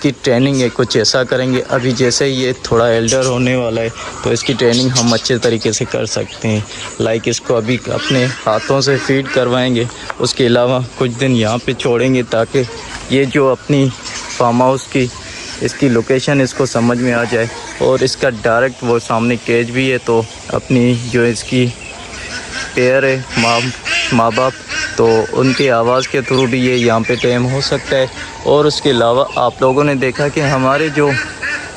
की ट्रेनिंग है कुछ ऐसा करेंगे। अभी जैसे ये थोड़ा एल्डर होने वाला है तो इसकी ट्रेनिंग हम अच्छे तरीके से कर सकते हैं। लाइक इसको अभी अपने हाथों से फीड करवाएंगे, उसके अलावा कुछ दिन यहाँ पे छोड़ेंगे ताकि ये जो अपनी फार्म हाउस की इसकी लोकेशन इसको समझ में आ जाए। और इसका डायरेक्ट वो सामने केज भी है, तो अपनी जो इसकी पेयर है माँ बाप, तो उनकी आवाज़ के थ्रू भी ये यहाँ पे टेम हो सकता है। और उसके अलावा आप लोगों ने देखा कि हमारे जो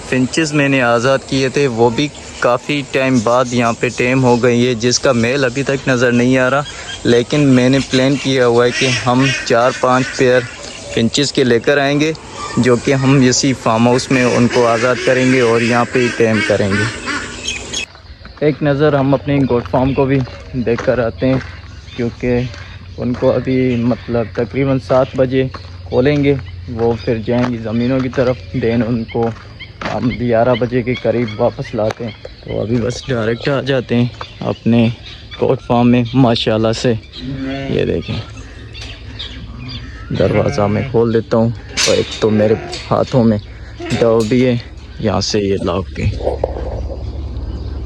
फिंचेस मैंने आज़ाद किए थे वो भी काफ़ी टाइम बाद यहाँ पे टेम हो गई है, जिसका मेल अभी तक नज़र नहीं आ रहा। लेकिन मैंने प्लान किया हुआ है कि हम 4-5 पेयर फिंचेस के लेकर आएंगे, जो कि हम इसी फार्म हाउस में उनको आज़ाद करेंगे और यहाँ पे टेम करेंगे। एक नज़र हम अपनी गोट फार्म को भी देख कर आते हैं, क्योंकि उनको अभी मतलब तकरीबन 7 बजे खोलेंगे, वो फिर जाएंगी ज़मीनों की तरफ। देन उनको हम 11 बजे के करीब वापस लाते हैं। तो अभी बस डायरेक्ट आ जाते हैं अपने गोट फार्म में माशाल्लाह से। ये देखें, दरवाज़ा मैं खोल देता हूँ और एक तो मेरे हाथों में डव भी है, यहाँ से ये लॉक के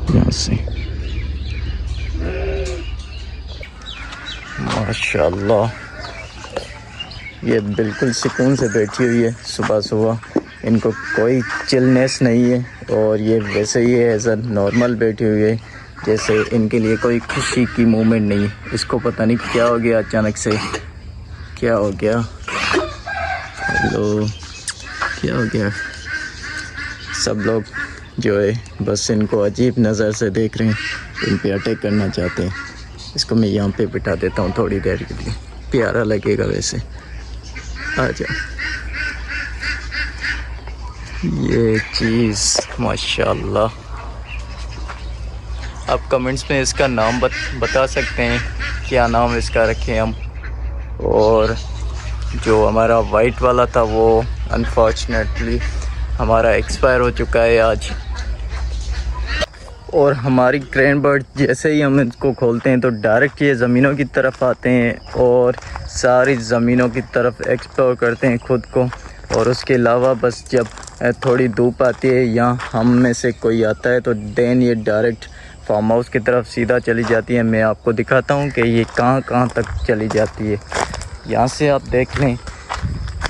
यहाँ से माशाल्लाह ये बिल्कुल सुकून से बैठी हुई है। सुबह सुबह इनको कोई चिलनेस नहीं है और ये वैसे ही एज अ नॉर्मल बैठी हुई है, जैसे इनके लिए कोई खुशी की मोमेंट नहीं है। इसको पता नहीं क्या हो गया, अचानक से क्या हो गया। हेलो, क्या हो गया। सब लोग जो है बस इनको अजीब नज़र से देख रहे हैं, इन पे अटैक करना चाहते हैं। इसको मैं यहाँ पे बिठा देता हूँ थोड़ी देर के लिए, प्यारा लगेगा वैसे। आ जाओ। ये चीज़ माशाल्लाह, आप कमेंट्स में इसका नाम बता सकते हैं, क्या नाम इसका रखें हम। और जो हमारा वाइट वाला था वो अनफॉर्चुनेटली हमारा एक्सपायर हो चुका है आज। और हमारी क्रेन बर्ड जैसे ही हम इसको खोलते हैं तो डायरेक्ट ये ज़मीनों की तरफ आते हैं और सारी ज़मीनों की तरफ एक्सप्लोर करते हैं खुद को। और उसके अलावा बस जब थोड़ी धूप आती है या हम में से कोई आता है तो देन ये डायरेक्ट फार्म हाउस की तरफ सीधा चली जाती है। मैं आपको दिखाता हूँ कि ये कहाँ तक चली जाती है। यहाँ से आप देख लें,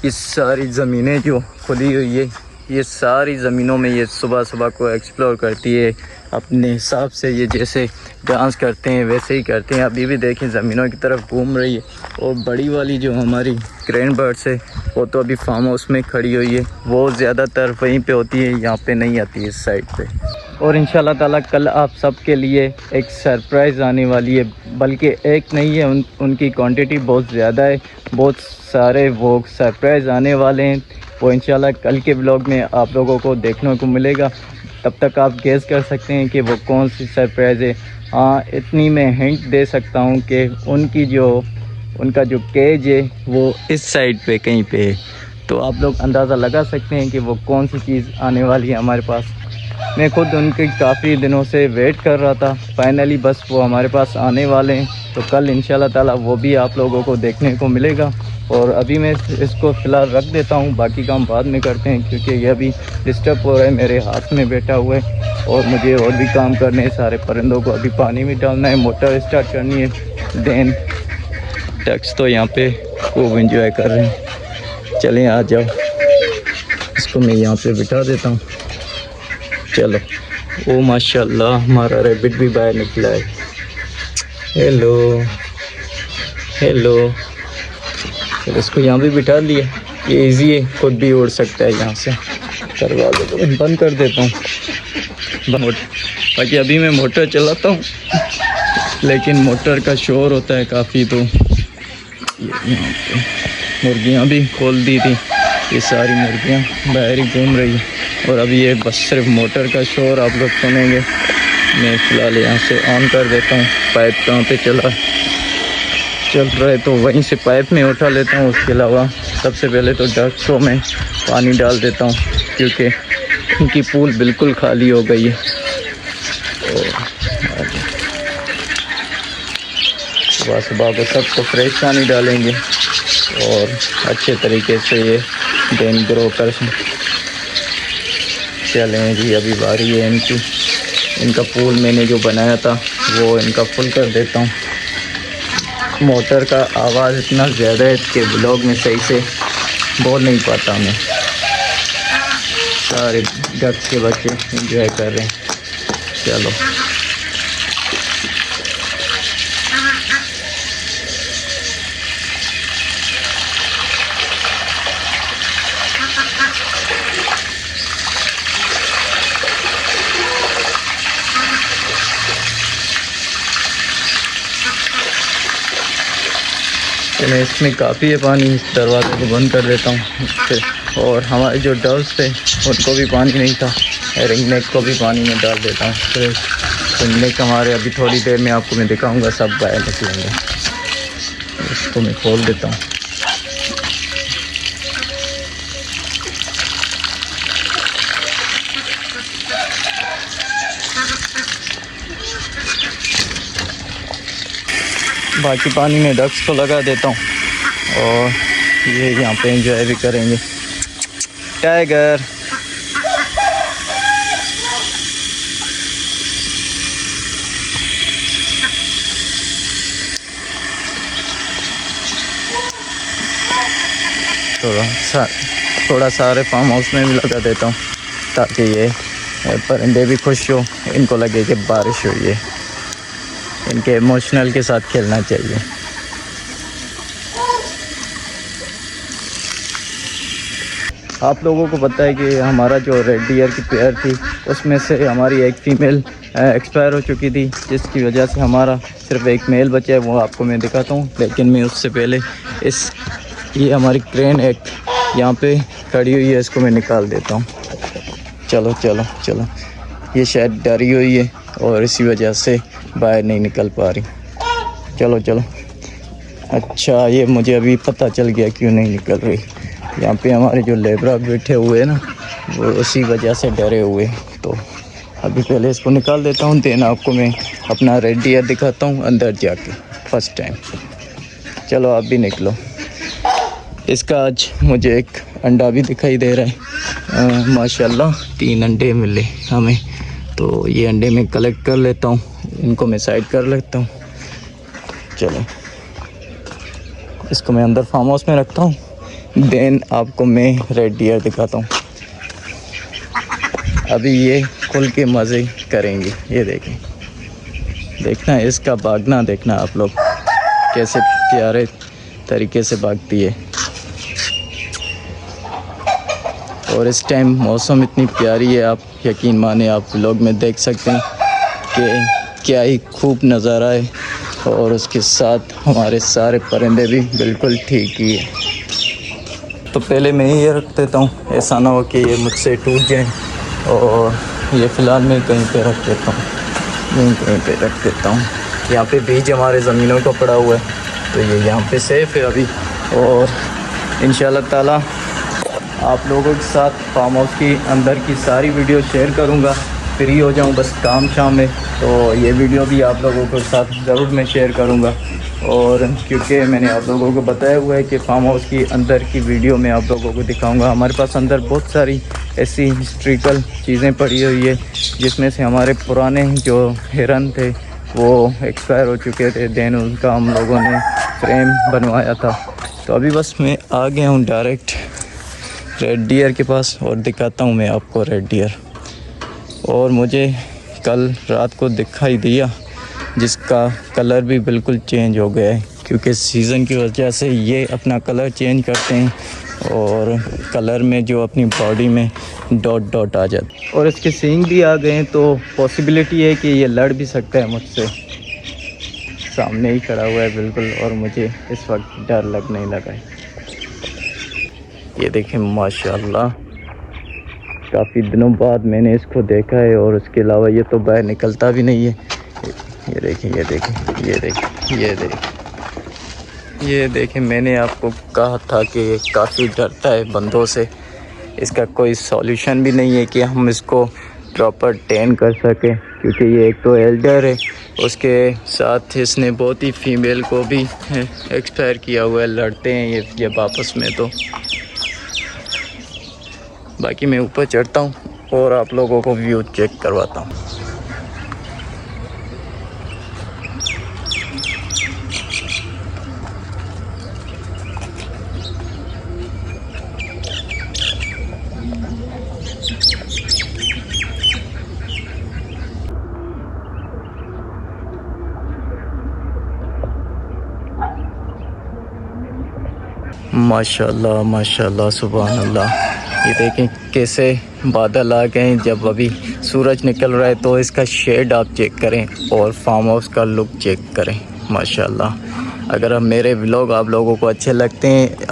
इस सारी ज़मीनें जो खुली हुई है, ये सारी ज़मीनों में ये सुबह सुबह को एक्सप्लोर करती है अपने हिसाब से। ये जैसे डांस करते हैं वैसे ही करते हैं। अभी भी देखें ज़मीनों की तरफ घूम रही है। और बड़ी वाली जो हमारी क्रेन बर्ड्स है वो तो अभी फार्म हाउस में खड़ी हुई है, वो ज़्यादातर वहीं पे होती है, यहाँ पे नहीं आती है इस साइड पे। और इंशाल्लाह ताला कल आप सब के लिए एक सरप्राइज़ आने वाली है, बल्कि एक नहीं है, उनकी क्वांटिटी बहुत ज़्यादा है, बहुत सारे वो सरप्राइज़ आने वाले हैं। वो इंशाल्लाह कल के ब्लॉग में आप लोगों को देखने को मिलेगा। तब तक आप गेस कर सकते हैं कि वो कौन सी सरप्राइज़ है। हाँ, इतनी मैं हिंट दे सकता हूँ कि उनका जो केज है वो इस साइड पे कहीं पे है, तो आप लोग अंदाज़ा लगा सकते हैं कि वो कौन सी चीज़ आने वाली है हमारे पास। मैं खुद उनके काफ़ी दिनों से वेट कर रहा था, फाइनली बस वो हमारे पास आने वाले हैं। तो कल इंशाल्लाह ताला वो भी आप लोगों को देखने को मिलेगा। और अभी मैं इसको फ़िलहाल रख देता हूँ, बाकी काम बाद में करते हैं, क्योंकि ये अभी डिस्टर्ब हो रहा है, मेरे हाथ में बैठा हुआ है और मुझे और भी काम करने हैं। सारे परिंदों को अभी पानी में डालना है, मोटर स्टार्ट करनी है। देन डक्स तो यहाँ पे खूब एंजॉय कर रहे हैं। चलें आ जाओ, इसको मैं यहाँ पे बिठा देता हूँ। चलो, ओ माशाल्लाह हमारा रैबिट भी बाहर निकला है। हेलो हेलो, चलो इसको यहाँ भी बिठा लिया, ये इजी है, खुद भी उड़ सकता है। यहाँ से करवा दो, तो बंद कर देता हूँ बाकी अभी मैं मोटर चलाता हूँ, लेकिन मोटर का शोर होता है काफ़ी। तो यहाँ पे मुर्गियाँ भी खोल दी थी, ये सारी मुर्गियाँ बाहर ही घूम रही है। और अभी ये बस सिर्फ मोटर का शोर आप लोग सुनेंगे। मैं फ़िलहाल यहाँ से ऑन कर देता हूँ। पाइप कहाँ पे चल रहा है तो वहीं से पाइप में उठा लेता हूँ। उसके अलावा सबसे पहले तो डक्सों में पानी डाल देता हूँ, क्योंकि उनकी पूल बिल्कुल खाली हो गई है। सुबह सुबह को सबको फ्रेश पानी डालेंगे और अच्छे तरीके से ये देन ग्रो कर। चलें जी, अभी बारी है इनकी। इनका पूल मैंने जो बनाया था वो इनका फुल कर देता हूँ। मोटर का आवाज़ इतना ज़्यादा है कि ब्लॉग में सही से बोल नहीं पाता मैं। सारे डक्स के बच्चे एंजॉय कर रहे हैं। चलो मैं इसमें काफ़ी है पानी, इस दरवाजे को बंद कर देता हूँ फिर। और हमारे जो डव्स थे उनको भी पानी नहीं था, रिंग नेक को भी पानी में डाल देता हूँ फिर। रिंग नेक हमारे अभी थोड़ी देर में आपको मैं दिखाऊंगा, सब बाहर निकलेंगे। इसको मैं खोल देता हूँ। बाकी पानी में डक्स को लगा देता हूँ और ये यहाँ पे एंजॉय भी करेंगे। टाइगर थोड़ा सारे फार्म हाउस में भी लगा देता हूँ ताकि ये परिंदे भी खुश हो, इनको लगे कि बारिश हुई है। इनके इमोशनल के साथ खेलना चाहिए। आप लोगों को पता है कि हमारा जो रेड डियर की पेयर थी उसमें से हमारी एक फ़ीमेल एक्सपायर हो चुकी थी, जिसकी वजह से हमारा सिर्फ एक मेल बचा है। वो आपको मैं दिखाता हूँ, लेकिन मैं उससे पहले ये हमारी क्रेन एक यहाँ पे खड़ी हुई है, इसको मैं निकाल देता हूँ। चलो चलो चलो, ये शायद डरी हुई है और इसी वजह से बाहर नहीं निकल पा रही। चलो चलो। अच्छा, ये मुझे अभी पता चल गया क्यों नहीं निकल रही। यहाँ पे हमारे जो लेबर बैठे हुए हैं ना, वो उसी वजह से डरे हुए। तो अभी पहले इसको निकाल देता हूँ, देन आपको मैं अपना रेड डियर दिखाता हूँ अंदर जाके फर्स्ट टाइम। चलो आप भी निकलो। इसका आज मुझे एक अंडा भी दिखाई दे रहा है। माशाल्लाह 3 अंडे मिले हमें। तो ये अंडे मैं कलेक्ट कर लेता हूँ, इनको मैं साइड कर लेता हूँ। चलो इसको मैं अंदर फार्म हाउस में रखता हूँ, देन आपको मैं रेड डियर दिखाता हूँ। अभी ये खुल के मज़े करेंगे। ये देखें, देखना इसका भागना, देखना आप लोग कैसे प्यारे तरीके से भागती है। और इस टाइम मौसम इतनी प्यारी है, आप यकीन माने, आप व्लॉग में देख सकते हैं कि क्या ही खूब नज़ारा है। और उसके साथ हमारे सारे परिंदे भी बिल्कुल ठीक ही है। तो पहले मैं ये रख देता हूँ, ऐसा ना हो कि ये मुझसे टूट जाए। और ये फ़िलहाल मैं कहीं पे रख देता हूँ, यहाँ पे बीज हमारे ज़मीनों का पड़ा हुआ है, तो ये यहाँ पे सेफ़ है अभी। और इंशाल्लाह ताला आप लोगों के साथ फार्म हाउस की अंदर की सारी वीडियो शेयर करूँगा। फ्री हो जाऊँ बस काम शाम में, तो ये वीडियो भी आप लोगों के साथ ज़रूर मैं शेयर करूँगा। और क्योंकि मैंने आप लोगों को बताया हुआ है कि फार्म हाउस की अंदर की वीडियो मैं आप लोगों को दिखाऊंगा। हमारे पास अंदर बहुत सारी ऐसी हिस्ट्रिकल चीज़ें पड़ी हुई है, जिसमें से हमारे पुराने जो हिरन थे वो एक्सपायर हो चुके थे, देन उनका हम लोगों ने फ्रेम बनवाया था। तो अभी बस मैं आ गया हूँ डायरेक्ट रेड डियर के पास और दिखाता हूँ मैं आपको रेड डियर। और मुझे कल रात को दिखाई दिया, जिसका कलर भी बिल्कुल चेंज हो गया है, क्योंकि सीज़न की वजह से ये अपना कलर चेंज करते हैं और कलर में जो अपनी बॉडी में डॉट डॉट आ जाते। और इसके सींग भी आ गए हैं, तो पॉसिबिलिटी है कि ये लड़ भी सकता है मुझसे। सामने ही खड़ा हुआ है बिल्कुल, और मुझे इस वक्त डर लगने लगा है। ये देखें माशाल्लाह, काफ़ी दिनों बाद मैंने इसको देखा है। और उसके अलावा ये तो बाहर निकलता भी नहीं है। ये देखें, ये देखें, ये देखें, ये देखें, ये देखें। मैंने आपको कहा था कि ये काफ़ी डरता है बंदों से। इसका कोई सॉल्यूशन भी नहीं है कि हम इसको प्रॉपर टेन कर सकें, क्योंकि ये एक तो एल्डर है, उसके साथ इसने बहुत ही फीमेल को भी एक्सपायर किया हुआ है। लड़ते हैं ये आपस में। तो बाकी मैं ऊपर चढ़ता हूँ और आप लोगों को व्यू चेक करवाता हूँ। माशाल्लाह माशाल्लाह सुभान अल्लाह। ये देखें कैसे बादल आ गए हैं। जब अभी सूरज निकल रहा है तो इसका शेड आप चेक करें और फार्म हाउस का लुक चेक करें माशाल्लाह। अगर अब मेरे व्लॉग आप लोगों को अच्छे लगते हैं,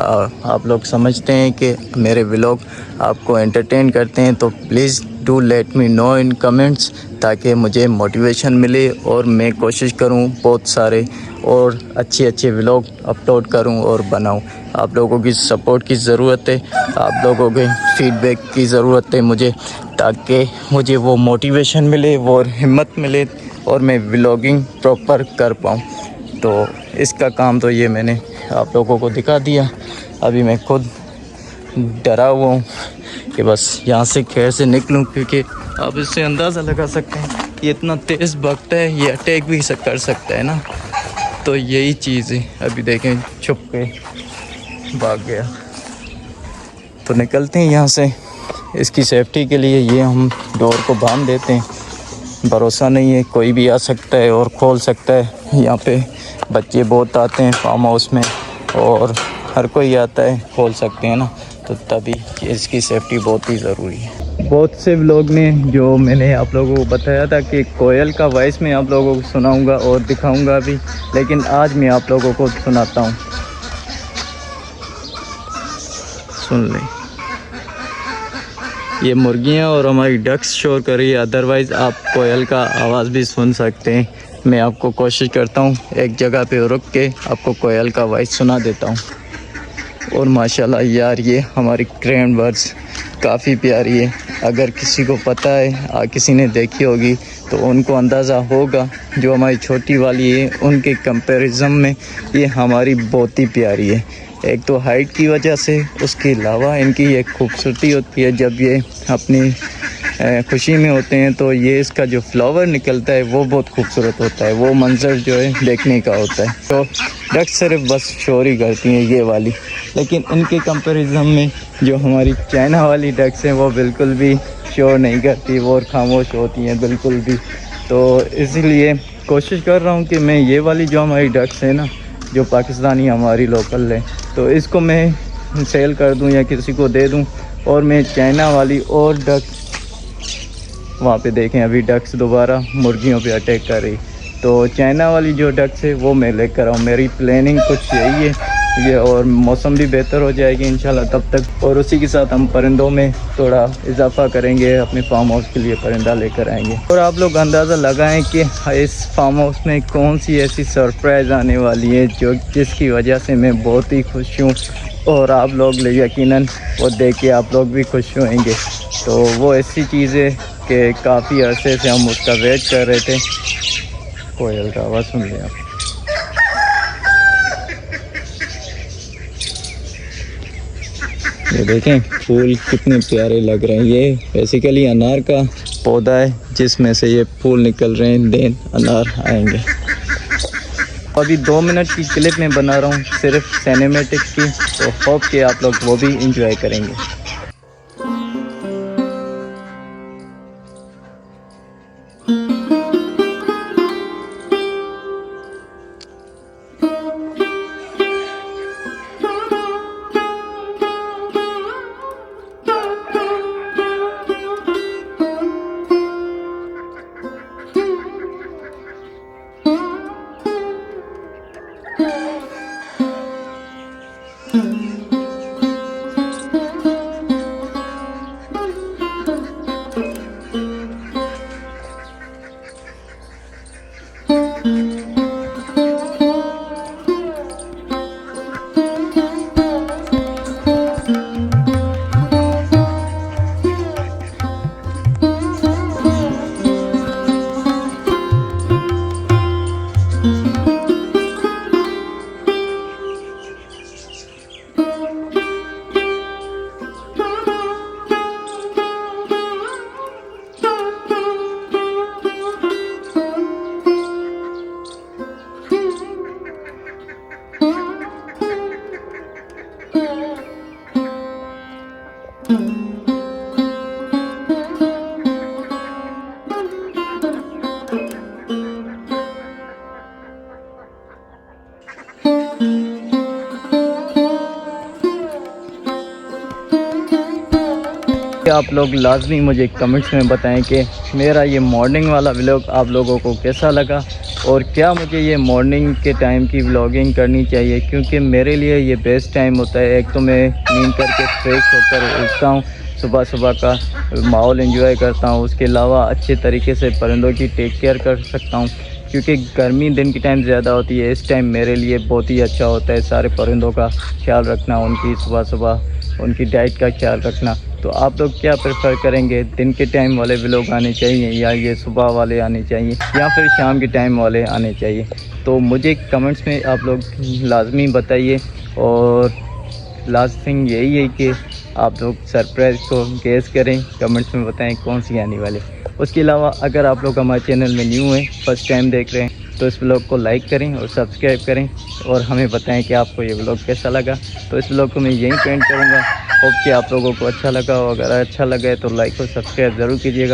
आप लोग समझते हैं कि मेरे व्लॉग आपको एंटरटेन करते हैं, तो please do let me know in comments, ताकि मुझे मोटिवेशन मिले और मैं कोशिश करूं बहुत सारे और अच्छे व्लॉग अपलोड करूं और बनाऊं। आप लोगों की सपोर्ट की ज़रूरत है, आप लोगों के फीडबैक की ज़रूरत है मुझे, ताकि मुझे वो मोटिवेशन मिले, वो हिम्मत मिले और मैं व्लॉगिंग प्रॉपर कर पाऊँ। तो इसका काम तो ये मैंने आप लोगों को दिखा दिया। अभी मैं खुद डरा हुआ हूँ कि बस यहाँ से खैर से निकलूँ, क्योंकि आप इससे अंदाज़ा लगा सकते हैं ये इतना तेज़ भगता है, ये अटैक भी कर सकता है ना। तो यही चीज़ है। अभी देखें छुप के भाग गया। तो निकलते हैं यहाँ से। इसकी सेफ्टी के लिए ये हम डोर को बांध देते हैं। भरोसा नहीं है, कोई भी आ सकता है और खोल सकता है। यहाँ पे बच्चे बहुत आते हैं फार्म हाउस में और हर कोई आता है, खोल सकते हैं ना। तो तभी इसकी सेफ्टी बहुत ही ज़रूरी है। बहुत से लोग ने जो मैंने आप लोगों को बताया था कि कोयल का वॉइस मैं आप लोगों को सुनाऊंगा और दिखाऊंगा भी, लेकिन आज मैं आप लोगों को सुनाता हूँ। सुन लें, ये मुर्गियाँ और हमारी डक्स शोर कर रही है, अदरवाइज़ आप कोयल का आवाज़ भी सुन सकते हैं। मैं आपको कोशिश करता हूँ एक जगह पे रुक के आपको कोयल का वॉइस सुना देता हूँ। और माशाल्लाह यार, ये हमारी क्रेन बर्ड्स काफ़ी प्यारी है। अगर किसी को पता है, किसी ने देखी होगी, तो उनको अंदाज़ा होगा जो हमारी छोटी वाली है उनके कंपैरिजन में ये हमारी बहुत ही प्यारी है। एक तो हाइट की वजह से, उसके अलावा इनकी एक खूबसूरती होती है। जब ये अपनी खुशी में होते हैं तो ये इसका जो फ्लावर निकलता है वो बहुत खूबसूरत होता है। वो मंजर जो है देखने का होता है। तो डक सिर्फ बस शोर ही करती हैं ये वाली, लेकिन इनके कंपैरिजन में जो हमारी चाइना वाली डक्स हैं वो बिल्कुल भी शोर नहीं करती, वो खामोश होती हैं बिल्कुल भी। तो इसीलिए कोशिश कर रहा हूँ कि मैं ये वाली जो हमारी डक्स है ना, जो पाकिस्तानी हमारी लोकल है, तो इसको मैं सेल कर दूं या किसी को दे दूं, और मैं चाइना वाली और डक्स वहाँ पे देखें अभी डक्स दोबारा मुर्गियों पे अटैक कर रही, तो चाइना वाली जो डक्स है वो मैं लेकर आऊँ। मेरी प्लानिंग कुछ यही है ये, और मौसम भी बेहतर हो जाएगी इंशाल्लाह तब तक, और उसी के साथ हम परिंदों में थोड़ा इजाफा करेंगे, अपने फार्म हाउस के लिए परिंदा लेकर आएंगे। और आप लोग अंदाज़ा लगाएं कि इस फार्म हाउस में कौन सी ऐसी सरप्राइज़ आने वाली है जो जिसकी वजह से मैं बहुत ही खुश हूँ, और आप लोग यकीनन वो देख के आप लोग भी खुश होंगे। तो वो ऐसी चीज़ है कि काफ़ी अरसे से हम उसका वेट कर रहे थे। कोयल का आवाज़ सुन लिया आप। ये देखें फूल कितने प्यारे लग रहे हैं। ये बेसिकली अनार का पौधा है जिसमें से ये फूल निकल रहे हैं, देन अनार आएंगे। अभी 2 मिनट की क्लिप में बना रहा हूँ सिर्फ सिनेमैटिक की, तो होप कि आप लोग वो भी इंजॉय करेंगे। आप लोग लाजमी मुझे कमेंट्स में बताएं कि मेरा ये मॉर्निंग वाला व्लॉग आप लोगों को कैसा लगा और क्या मुझे ये मॉर्निंग के टाइम की व्लॉगिंग करनी चाहिए, क्योंकि मेरे लिए ये बेस्ट टाइम होता है। एक तो मैं नींद करके फ्रेश होकर उठता हूँ, सुबह सुबह का माहौल एंजॉय करता हूँ, उसके अलावा अच्छे तरीके से परिंदों की टेक केयर कर सकता हूँ, क्योंकि गर्मी दिन के टाइम ज़्यादा होती है। इस टाइम मेरे लिए बहुत ही अच्छा होता है सारे परिंदों का ख्याल रखना, उनकी सुबह सुबह उनकी डाइट का ख्याल रखना। तो आप लोग क्या प्रेफर करेंगे, दिन के टाइम वाले व्लॉग आने चाहिए या ये सुबह वाले आने चाहिए या फिर शाम के टाइम वाले आने चाहिए? तो मुझे कमेंट्स में आप लोग लाजमी बताइए। और लास्ट थिंग यही है कि आप लोग सरप्राइज़ को गेस करें, कमेंट्स में बताएं कौन सी आने वाले। उसके अलावा अगर आप लोग हमारे चैनल में न्यू हैं, फर्स्ट टाइम देख रहे हैं, तो इस व्लॉग को लाइक करें और सब्सक्राइब करें और हमें बताएं कि आपको ये व्लॉग कैसा लगा। तो इस व्लॉग को मैं यहीं पेंट करूँगा। होप कि आप लोगों को अच्छा लगा हो। अगर अच्छा लगा है तो लाइक और सब्सक्राइब ज़रूर कीजिएगा।